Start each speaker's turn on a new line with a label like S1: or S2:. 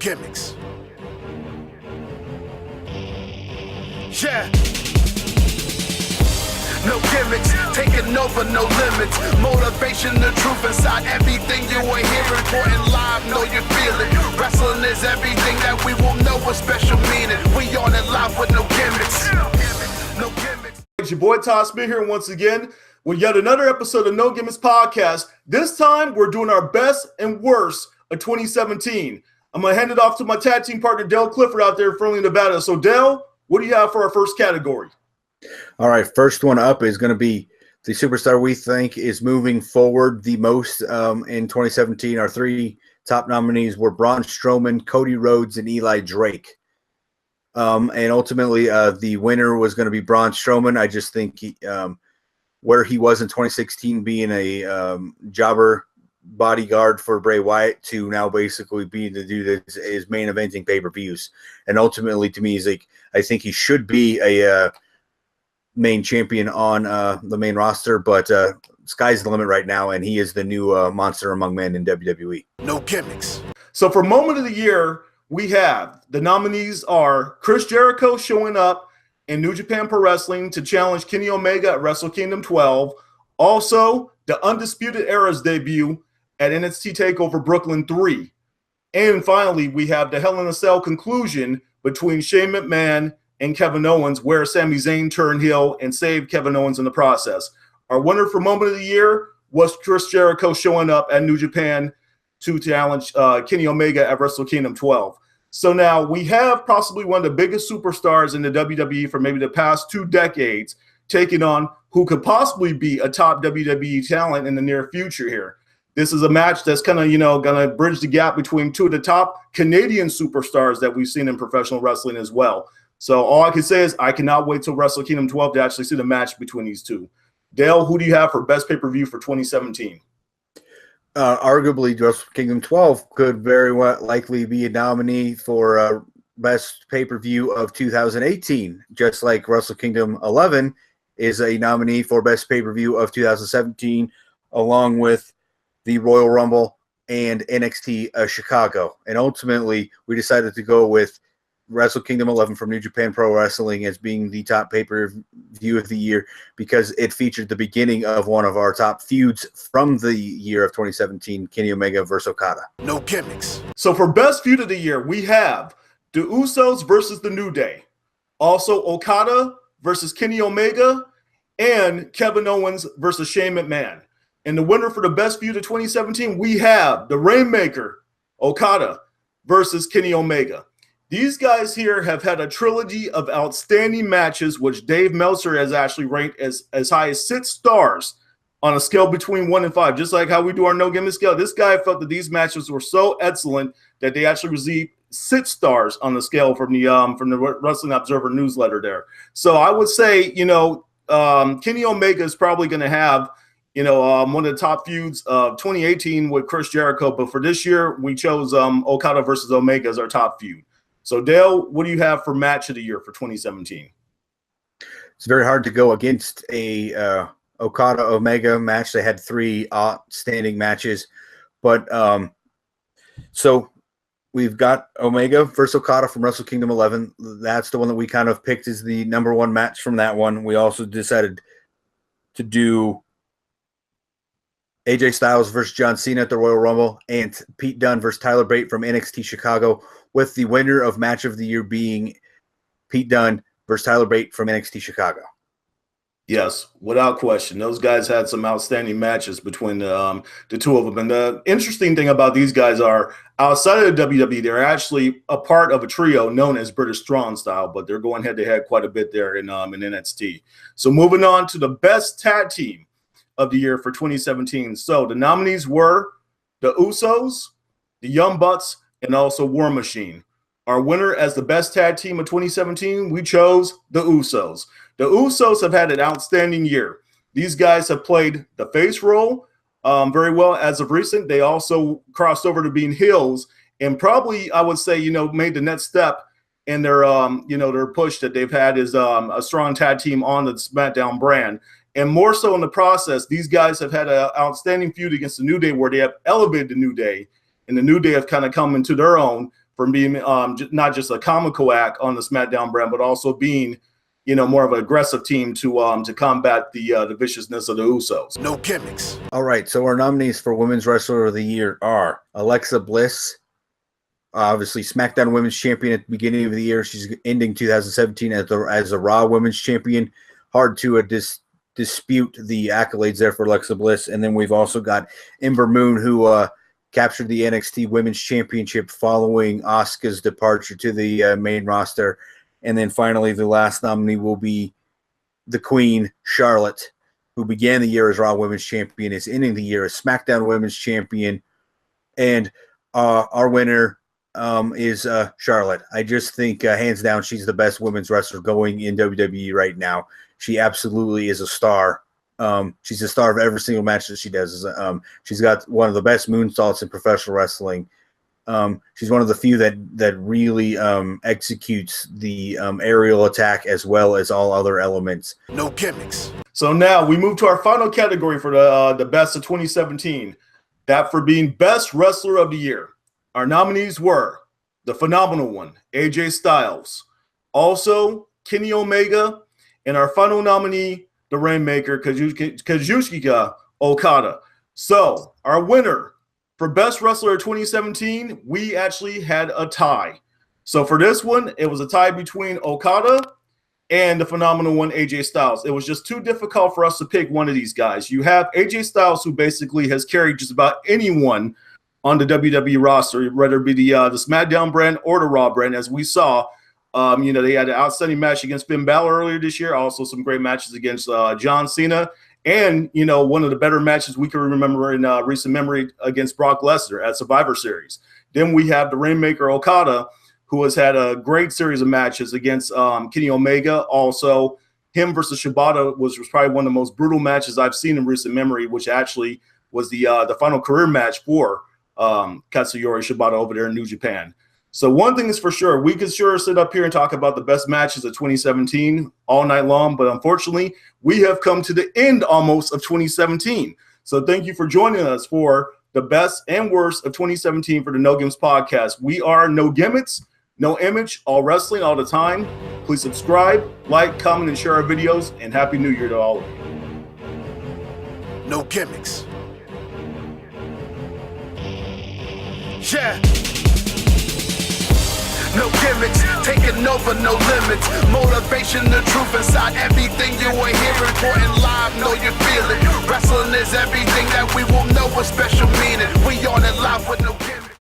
S1: gimmicks. Yeah. No gimmicks, taking over, no limits. Motivation, the truth inside everything you are hearing. Reporting live, know you feel it. Wrestling is everything that we will know with special meaning. We on it live with no gimmicks. No gimmicks.
S2: It's your boy Todd Smith here once again with yet another episode of No Gimmicks Podcast. This time we're doing our best and worst of 2017. I'm going to hand it off to my tag team partner Dale Clifford out there in Friendly, Nevada. So Dale, what do you have for our first category?
S3: All right, first one up is going to be the superstar we think is moving forward the most in 2017. Our three top nominees were Braun Strowman, Cody Rhodes, and Eli Drake. And ultimately, the winner was going to be Braun Strowman. I just think where he was in 2016 being a jobber bodyguard for Bray Wyatt to now basically being the dude that is main eventing pay-per-views. And ultimately, to me, I think he should be a main champion on the main roster, but sky's the limit right now, and he is the new monster among men in WWE.
S1: No gimmicks.
S2: So for Moment of the Year, we have the nominees are Chris Jericho showing up in New Japan Pro Wrestling to challenge Kenny Omega at Wrestle Kingdom 12. Also, the Undisputed Era's debut at NXT TakeOver Brooklyn 3. And finally, we have the Hell in a Cell conclusion between Shane McMahon and Kevin Owens, where Sami Zayn turned heel and saved Kevin Owens in the process. Our winner for Moment of the Year was Chris Jericho showing up at New Japan to challenge Kenny Omega at Wrestle Kingdom 12. So now we have possibly one of the biggest superstars in the WWE for maybe the past 2 decades taking on who could possibly be a top WWE talent in the near future here. This is a match that's kind of, going to bridge the gap between 2 of the top Canadian superstars that we've seen in professional wrestling as well. So all I can say is I cannot wait till Wrestle Kingdom 12 to actually see the match between these two. Dale, who do you have for best pay-per-view for 2017?
S3: Arguably, Wrestle Kingdom 12 could very well likely be a nominee for best pay-per-view of 2018, just like Wrestle Kingdom 11 is a nominee for best pay-per-view of 2017, along with the Royal Rumble and NXT Chicago. And ultimately, we decided to go with Wrestle Kingdom 11 from New Japan Pro Wrestling as being the top pay-per-view of the year because it featured the beginning of one of our top feuds from the year of 2017, Kenny Omega versus Okada.
S1: No gimmicks.
S2: So for best feud of the year, we have the Usos versus the New Day. Also Okada versus Kenny Omega and Kevin Owens versus Shane McMahon. And the winner for the best feud of 2017, we have the Rainmaker, Okada versus Kenny Omega. These guys here have had a trilogy of outstanding matches, which Dave Meltzer has actually ranked as high as 6 stars on a scale between 1 and 5, just like how we do our No Gimmick scale. This guy felt that these matches were so excellent that they actually received 6 stars on the scale from the Wrestling Observer newsletter there. So I would say, Kenny Omega is probably going to have, one of the top feuds of 2018 with Chris Jericho. But for this year, we chose Okada versus Omega as our top feud. So, Dale, what do you have for match of the year for 2017?
S3: It's very hard to go against a Okada-Omega match. They had 3 outstanding matches. But so we've got Omega versus Okada from Wrestle Kingdom 11. That's the one that we kind of picked as the number 1 match from that one. We also decided to do AJ Styles versus John Cena at the Royal Rumble and Pete Dunne versus Tyler Bate from NXT Chicago, with the winner of match of the year being Pete Dunne versus Tyler Bate from NXT Chicago.
S2: Yes, without question. Those guys had some outstanding matches between the 2 of them. And the interesting thing about these guys are outside of the WWE, they're actually a part of a trio known as British Strong Style, but they're going head-to-head quite a bit there in NXT. So moving on to the best tag team of the year for 2017. So the nominees were the Usos, the Young Bucks, and also War Machine. Our winner as the best tag team of 2017, we chose the Usos. The Usos have had an outstanding year. These guys have played the face role very well as of recent. They also crossed over to being heels and probably, I would say, made the next step in their, their push that they've had is a strong tag team on the SmackDown brand. And more so in the process, these guys have had an outstanding feud against the New Day where they have elevated the New Day, and the New Day have kind of come into their own from being not just a comical act on the SmackDown brand, but also being, more of an aggressive team to combat the viciousness of the Usos.
S1: No gimmicks.
S3: All right, so our nominees for Women's Wrestler of the Year are Alexa Bliss, obviously SmackDown Women's Champion at the beginning of the year. She's ending 2017 as a Raw Women's Champion. Hard to dispute the accolades there for Alexa Bliss. And then we've also got Ember Moon, who captured the NXT Women's Championship following Asuka's departure to the main roster. And then finally, the last nominee will be the Queen, Charlotte, who began the year as Raw Women's Champion, is ending the year as SmackDown Women's Champion. And our winner is Charlotte. I just think, hands down, she's the best women's wrestler going in WWE right now. She absolutely is a star. She's a star of every single match that she does. She's got one of the best moonsaults in professional wrestling. She's one of the few that really executes the aerial attack as well as all other elements.
S1: No gimmicks.
S2: So now we move to our final category for the best of 2017. That for being Best Wrestler of the Year. Our nominees were the phenomenal one, AJ Styles. Also, Kenny Omega. And our final nominee, the Rainmaker, Kazuchika Okada. So our winner for Best Wrestler of 2017, we actually had a tie. So for this one, it was a tie between Okada and the phenomenal one, AJ Styles. It was just too difficult for us to pick one of these guys. You have AJ Styles, who basically has carried just about anyone on the WWE roster, whether it be the SmackDown brand or the Raw brand, as we saw. They had an outstanding match against Finn Balor earlier this year. Also some great matches against John Cena. And, one of the better matches we can remember in recent memory against Brock Lesnar at Survivor Series. Then we have the Rainmaker Okada, who has had a great series of matches against Kenny Omega. Also, him versus Shibata was probably one of the most brutal matches I've seen in recent memory, which actually was the final career match for Katsuyori Shibata over there in New Japan. So one thing is for sure, we could sure sit up here and talk about the best matches of 2017 all night long, but unfortunately, we have come to the end almost of 2017. So thank you for joining us for the best and worst of 2017 for the No Gimmicks podcast. We are No Gimmicks, No Image, all wrestling all the time. Please subscribe, like, comment, and share our videos, and Happy New Year to all of you.
S1: No gimmicks. Yeah. No gimmicks, taking over, no limits. Motivation, the truth inside everything you are hearing. Important live, know you feel it. Wrestling is everything that we will know, especially.